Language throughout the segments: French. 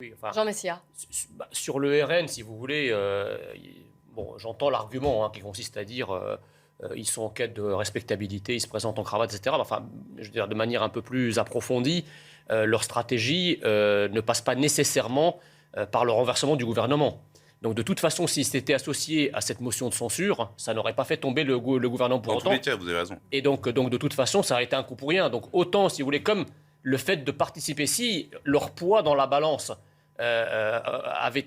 Oui, enfin, Jean Messia. sur le RN, si vous voulez, bon, j'entends l'argument qui consiste à dire ils sont en quête de respectabilité, ils se présentent en cravate, etc. Enfin, je veux dire, de manière un peu plus approfondie, leur stratégie ne passe pas nécessairement par le renversement du gouvernement. Donc de toute façon, si c'était associé à cette motion de censure, ça n'aurait pas fait tomber le gouvernement pour Dans autant. tous les cas, vous avez raison. Et donc de toute façon, ça aurait été un coup pour rien. Donc autant, si vous voulez, comme le fait de participer, si leur poids dans la balance avait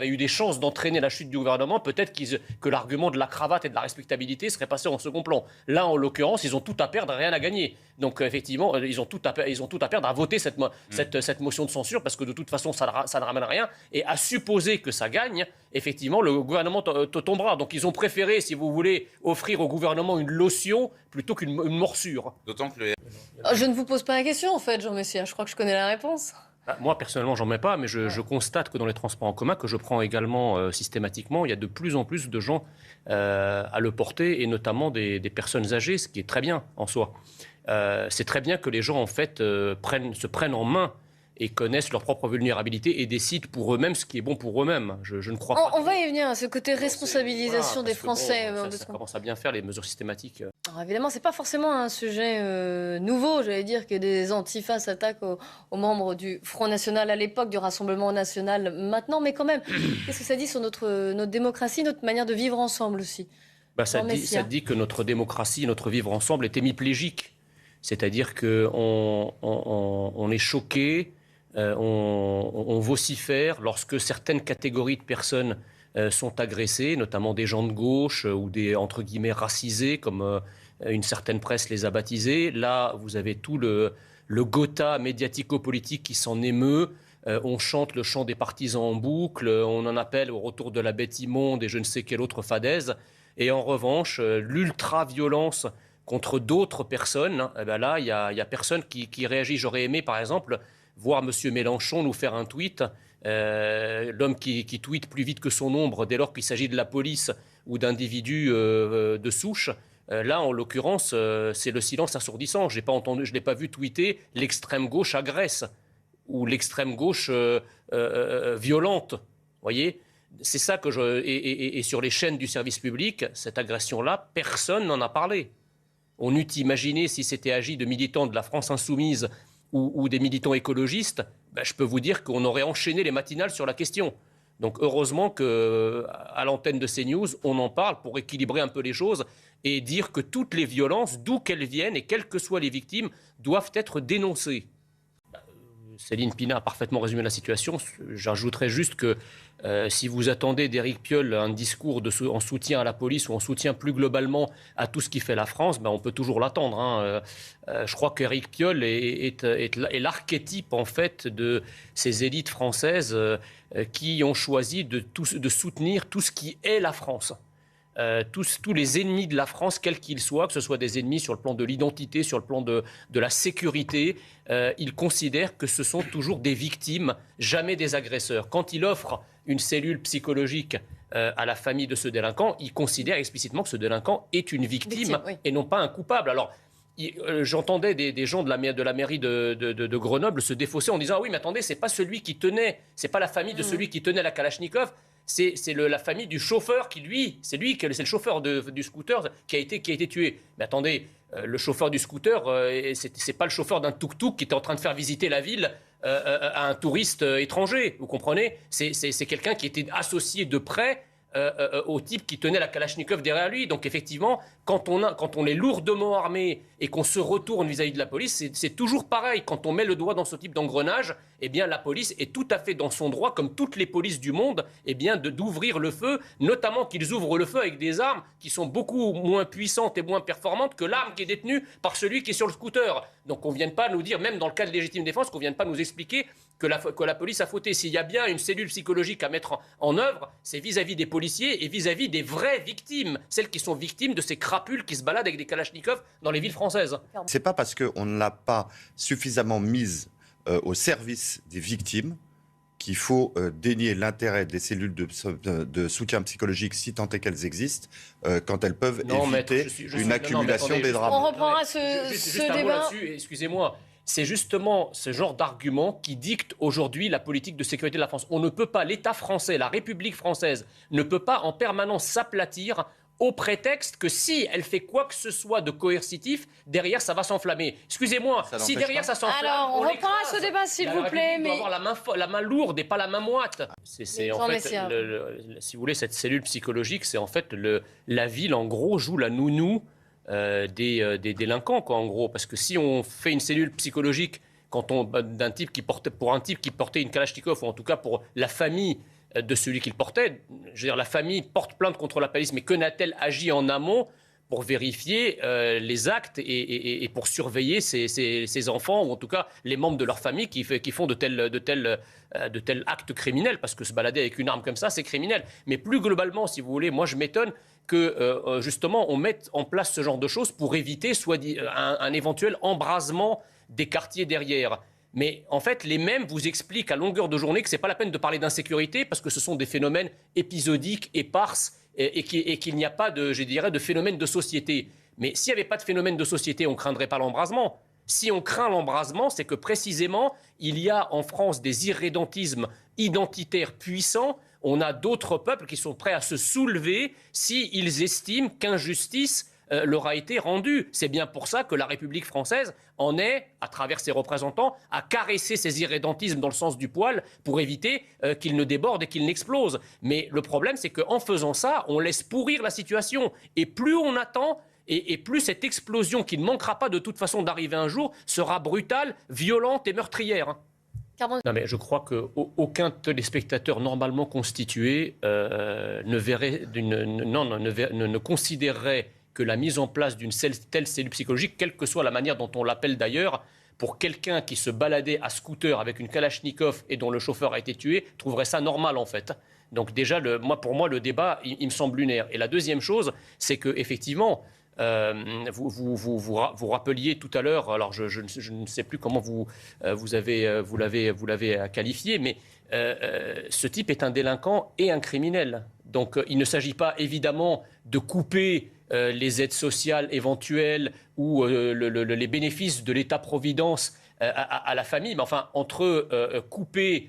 eu des chances d'entraîner la chute du gouvernement, peut-être que l'argument de la cravate et de la respectabilité serait passé en second plan. Là, en l'occurrence, ils ont tout à perdre, rien à gagner. Donc effectivement, ils ont tout à perdre à voter cette motion de censure, parce que de toute façon, ça ne ramène rien. Et à supposer que ça gagne, effectivement, le gouvernement tombera. Donc ils ont préféré, si vous voulez, offrir au gouvernement une lotion plutôt qu'une morsure. D'autant que Je ne vous pose pas la question, en fait, Jean Messia. Je crois que je connais la réponse. Moi, personnellement, j'en mets pas, mais je constate que dans les transports en commun, que je prends également systématiquement, il y a de plus en plus de gens à le porter, et notamment des personnes âgées, ce qui est très bien en soi. C'est très bien que les gens, en fait, se prennent en main et connaissent leur propre vulnérabilité et décident pour eux-mêmes ce qui est bon pour eux-mêmes. Je ne crois pas. On va y venir, à ce côté responsabilisation des Français. Ça commence à bien faire, les mesures systématiques. Alors évidemment, c'est pas forcément un sujet nouveau, j'allais dire, que des antifas s'attaquent aux membres du Front National à l'époque, du Rassemblement National maintenant, mais quand même, qu'est-ce que ça dit sur notre démocratie, notre manière de vivre ensemble aussi? Ça dit que notre démocratie, notre vivre ensemble est hémiplégique. C'est-à-dire qu'on est choqué, on vocifère lorsque certaines catégories de personnes sont agressées, notamment des gens de gauche ou des, entre guillemets, racisés, comme une certaine presse les a baptisés. Là, vous avez tout le gotha médiatico-politique qui s'en émeut. On chante le chant des partisans en boucle, on en appelle au retour de la bête immonde et je ne sais quelle autre fadaise. Et en revanche, l'ultra-violence contre d'autres personnes, là, il y a personne qui réagit. J'aurais aimé, par exemple, voir M. Mélenchon nous faire un tweet, l'homme qui tweete plus vite que son ombre dès lors qu'il s'agit de la police ou d'individus de souche. Là, en l'occurrence, c'est le silence assourdissant. Je ne l'ai pas vu tweeter « l'extrême gauche agresse » ou « l'extrême gauche violente ». Vous voyez ? C'est ça que et sur les chaînes du service public, cette agression-là, personne n'en a parlé. On eût imaginé, si c'était agi de militants de la France insoumise ou des militants écologistes, je peux vous dire qu'on aurait enchaîné les matinales sur la question. Donc heureusement qu'à l'antenne de CNews, on en parle pour équilibrer un peu les choses et dire que toutes les violences, d'où qu'elles viennent et quelles que soient les victimes, doivent être dénoncées. Céline Pina a parfaitement résumé la situation. J'ajouterais juste que si vous attendez d'Éric Piolle un discours en soutien à la police ou en soutien plus globalement à tout ce qui fait la France, on peut toujours l'attendre. Je crois qu'Éric Piolle est l'archétype en fait de ces élites françaises qui ont choisi de soutenir tout ce qui est la France. Tous les ennemis de la France, quels qu'ils soient, que ce soit des ennemis sur le plan de l'identité, sur le plan de la sécurité, ils considèrent que ce sont toujours des victimes, jamais des agresseurs. Quand il offre une cellule psychologique à la famille de ce délinquant, il considère explicitement que ce délinquant est une victime oui. Et non pas un coupable. Alors, j'entendais des gens de la mairie de Grenoble se défausser en disant « Ah oui, mais attendez, c'est pas la famille de celui qui tenait la Kalachnikov ». C'est la famille du chauffeur c'est le chauffeur du scooter qui a été tué. Mais attendez, le chauffeur du scooter, c'est pas le chauffeur d'un tuk-tuk qui était en train de faire visiter la ville à un touriste étranger, vous comprenez ? C'est quelqu'un qui était associé de près au type qui tenait la Kalachnikov derrière lui. Donc effectivement, quand on est lourdement armé et qu'on se retourne vis-à-vis de la police, c'est toujours pareil. Quand on met le doigt dans ce type d'engrenage, eh bien la police est tout à fait dans son droit, comme toutes les polices du monde, eh bien d'ouvrir le feu, notamment qu'ils ouvrent le feu avec des armes qui sont beaucoup moins puissantes et moins performantes que l'arme qui est détenue par celui qui est sur le scooter. Donc qu'on ne vienne pas nous dire, même dans le cas de légitime défense, qu'on ne vienne pas nous expliquer que la police a fauté. S'il y a bien une cellule psychologique à mettre en œuvre, c'est vis-à-vis des policiers et vis-à-vis des vraies victimes, celles qui sont victimes de ces crapules qui se baladent avec des kalachnikovs dans les villes françaises. C'est pas parce qu'on ne l'a pas suffisamment mise au service des victimes qu'il faut dénier l'intérêt des cellules de soutien psychologique, si tant est qu'elles existent, quand elles peuvent éviter une accumulation des drames. On reprendra ce débat. Excusez-moi. c'est justement ce genre d'argument qui dicte aujourd'hui la politique de sécurité de la France. On ne peut pas, l'État français, la République française, ne peut pas en permanence s'aplatir au prétexte que si elle fait quoi que ce soit de coercitif, derrière ça va s'enflammer. Excusez-moi, si derrière ça s'enflamme, alors, on reprend à ce débat, s'il vous plaît. On doit avoir la main lourde et pas la main moite. C'est en fait, si vous voulez, cette cellule psychologique, c'est en fait la ville, en gros, joue la nounou des délinquants, quoi, en gros. Parce que si on fait une cellule psychologique d'un type qui portait une Kalachnikov, ou en tout cas pour la famille de celui qu'il portait, je veux dire, la famille porte plainte contre la police, mais que n'a-t-elle agi en amont pour vérifier les actes et pour surveiller ces enfants, ou en tout cas les membres de leur famille qui font de tels actes criminels, parce que se balader avec une arme comme ça, c'est criminel. Mais plus globalement, si vous voulez, moi je m'étonne que justement on mette en place ce genre de choses pour éviter un éventuel embrasement des quartiers derrière. Mais en fait, les mêmes vous expliquent à longueur de journée que ce n'est pas la peine de parler d'insécurité parce que ce sont des phénomènes épisodiques, éparses, et qu'il n'y a pas de phénomène de société. Mais s'il n'y avait pas de phénomène de société, on ne craindrait pas l'embrasement. Si on craint l'embrasement, c'est que précisément, il y a en France des irrédentismes identitaires puissants. On a d'autres peuples qui sont prêts à se soulever s'ils estiment qu'injustice leur a été rendue. C'est bien pour ça que la République française en est, à travers ses représentants, à caresser ces irrédentismes dans le sens du poil pour éviter qu'ils ne débordent et qu'ils n'explosent. Mais le problème, c'est qu'en faisant ça, on laisse pourrir la situation. Et plus on attend, et plus cette explosion, qui ne manquera pas de toute façon d'arriver un jour, sera brutale, violente et meurtrière. Non, mais je crois qu'aucun téléspectateur normalement constitué ne considérerait que la mise en place d'une telle cellule psychologique, quelle que soit la manière dont on l'appelle d'ailleurs, pour quelqu'un qui se baladait à scooter avec une Kalachnikov et dont le chauffeur a été tué, trouverait ça normal en fait. Donc déjà, pour moi, le débat, il me semble lunaire. Et la deuxième chose, c'est qu'effectivement, vous rappeliez tout à l'heure, alors je ne sais plus comment vous l'avez qualifié, mais ce type est un délinquant et un criminel. Donc il ne s'agit pas évidemment de couper les aides sociales éventuelles ou les bénéfices de l'État-providence à la famille, mais enfin, entre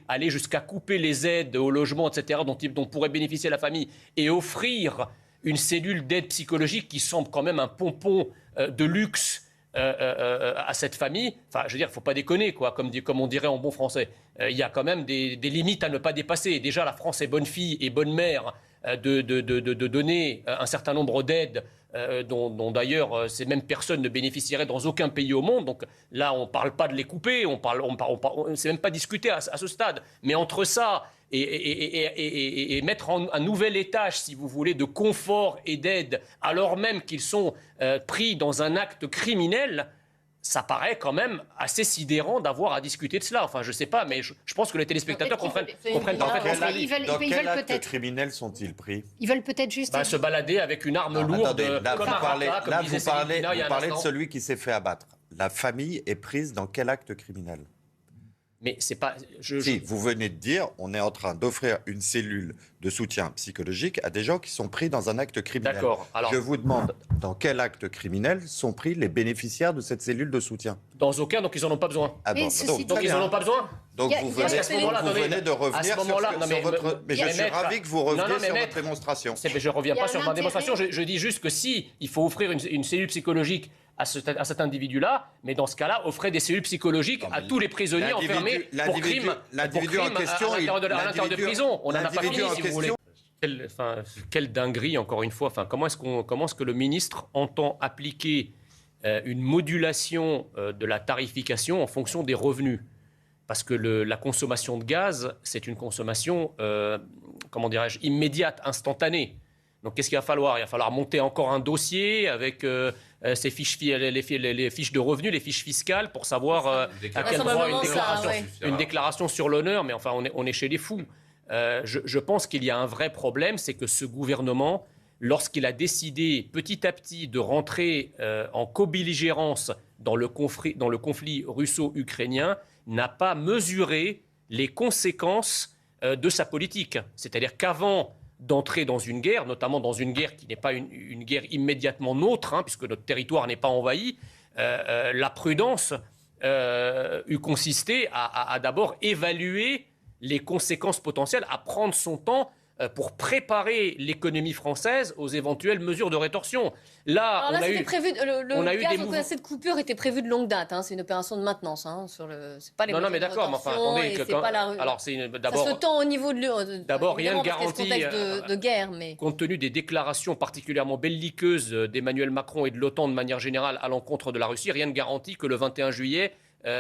aller jusqu'à couper les aides au logement, etc., dont pourrait bénéficier la famille, et offrir une cellule d'aide psychologique qui semble quand même un pompon de luxe à cette famille, enfin, je veux dire, il ne faut pas déconner, quoi, comme on dirait en bon français. Il y a quand même des limites à ne pas dépasser. Déjà, la France est bonne fille et bonne mère de donner un certain nombre d'aides dont d'ailleurs ces mêmes personnes ne bénéficieraient dans aucun pays au monde. Donc là, on ne parle pas de les couper, c'est même pas discuté à ce stade. Mais entre ça et mettre un nouvel étage, si vous voulez, de confort et d'aide, alors même qu'ils sont pris dans un acte criminel, ça paraît quand même assez sidérant d'avoir à discuter de cela. Enfin, je ne sais pas, mais je pense que les téléspectateurs comprennent parfaitement ce que je dis. Dans quel acte criminel sont-ils pris ? Ils veulent peut-être juste... se balader avec une arme lourde. Là, vous parlez de celui qui s'est fait abattre. La famille est prise dans quel acte criminel ? Mais c'est pas. Si, vous venez de dire, on est en train d'offrir une cellule de soutien psychologique à des gens qui sont pris dans un acte criminel. D'accord. Alors, je vous demande, dans quel acte criminel sont pris les bénéficiaires de cette cellule de soutien ? Dans aucun, donc ils n'en ont pas besoin. Ah bon, donc ils n'en ont pas besoin. Donc vous venez de revenir sur votre... Mais je suis ravi que vous reveniez sur votre démonstration. Je ne reviens pas sur ma démonstration. Je dis juste que si il faut offrir une cellule psychologique à cet individu-là, mais dans ce cas-là, offrez des cellules psychologiques à tous les prisonniers enfermés pour crime en question, à l'intérieur de prison. On n'en a pas fini, si vous voulez. Quelle dinguerie, encore une fois. Comment est-ce que le ministre entend appliquer une modulation de la tarification en fonction des revenus ? Parce que la consommation de gaz, c'est une consommation, immédiate, instantanée. Donc qu'est-ce qu'il va falloir ? Il va falloir monter encore un dossier avec les fiches de revenus, les fiches fiscales, pour savoir à quel droit une déclaration sur l'honneur. Mais enfin, on est chez les fous. Je pense qu'il y a un vrai problème, c'est que ce gouvernement, lorsqu'il a décidé petit à petit de rentrer en co-belligérance dans le conflit russo-ukrainien, n'a pas mesuré les conséquences de sa politique. C'est-à-dire qu'avant d'entrer dans une guerre, notamment dans une guerre qui n'est pas une guerre immédiatement nôtre, puisque notre territoire n'est pas envahi, la prudence eût consisté à d'abord évaluer les conséquences potentielles, à prendre son temps pour préparer l'économie française aux éventuelles mesures de rétorsion. Alors là, c'était prévu. Le gaz au cette coupure était prévu de longue date. Hein, c'est une opération de maintenance. Hein, c'est pas les non, mais d'accord. Mais enfin, attendez. Alors, d'abord. Ça se tend au niveau de. D'abord, rien ne garantit. Contexte de guerre, mais. Compte tenu des déclarations particulièrement belliqueuses d'Emmanuel Macron et de l'OTAN de manière générale à l'encontre de la Russie, rien ne garantit que le 21 juillet.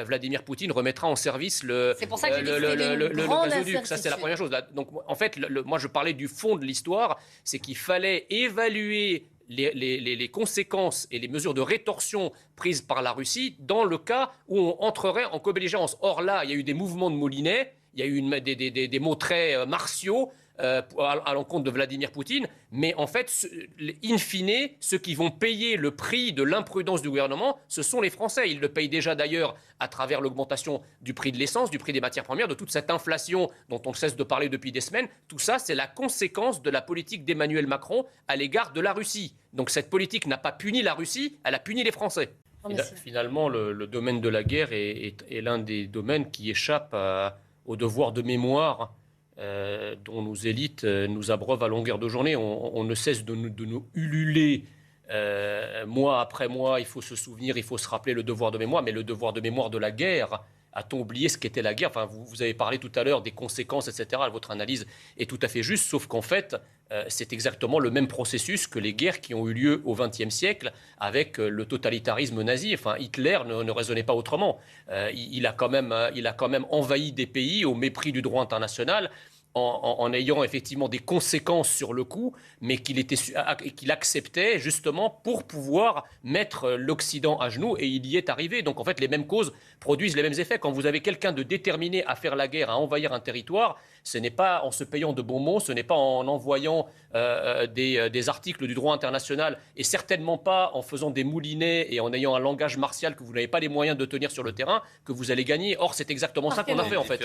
Vladimir Poutine remettra en service le gazoduc. Ça, c'est la première chose. Donc, en fait, moi, je parlais du fond de l'histoire, c'est qu'il fallait évaluer les conséquences et les mesures de rétorsion prises par la Russie dans le cas où on entrerait en co-belligérance. Or, là, il y a eu des mouvements de moulinets, il y a eu des mots très martiaux à l'encontre de Vladimir Poutine, mais en fait, in fine, ceux qui vont payer le prix de l'imprudence du gouvernement, ce sont les Français. Ils le payent déjà d'ailleurs à travers l'augmentation du prix de l'essence, du prix des matières premières, de toute cette inflation dont on cesse de parler depuis des semaines. Tout ça, c'est la conséquence de la politique d'Emmanuel Macron à l'égard de la Russie. Donc cette politique n'a pas puni la Russie, elle a puni les Français. Finalement, le domaine de la guerre est l'un des domaines qui échappe au devoir de mémoire dont nos élites nous abreuvent à longueur de journée. On ne cesse de nous ululer mois après mois. Il faut se souvenir, il faut se rappeler le devoir de mémoire, mais le devoir de mémoire de la guerre. A-t-on oublié ce qu'était la guerre ? Enfin, vous avez parlé tout à l'heure des conséquences, etc. Votre analyse est tout à fait juste, sauf qu'en fait, c'est exactement le même processus que les guerres qui ont eu lieu au XXe siècle avec le totalitarisme nazi. Enfin, Hitler ne raisonnait pas autrement. Il a quand même envahi des pays au mépris du droit international, en ayant effectivement des conséquences sur le coup, mais qu'il acceptait justement pour pouvoir mettre l'Occident à genoux, et il y est arrivé. Donc en fait, les mêmes causes produisent les mêmes effets. Quand vous avez quelqu'un de déterminé à faire la guerre, à envahir un territoire, ce n'est pas en se payant de bons mots, ce n'est pas en envoyant des articles du droit international, et certainement pas en faisant des moulinets et en ayant un langage martial que vous n'avez pas les moyens de tenir sur le terrain, que vous allez gagner. Or, c'est exactement ça qu'on a fait en fait.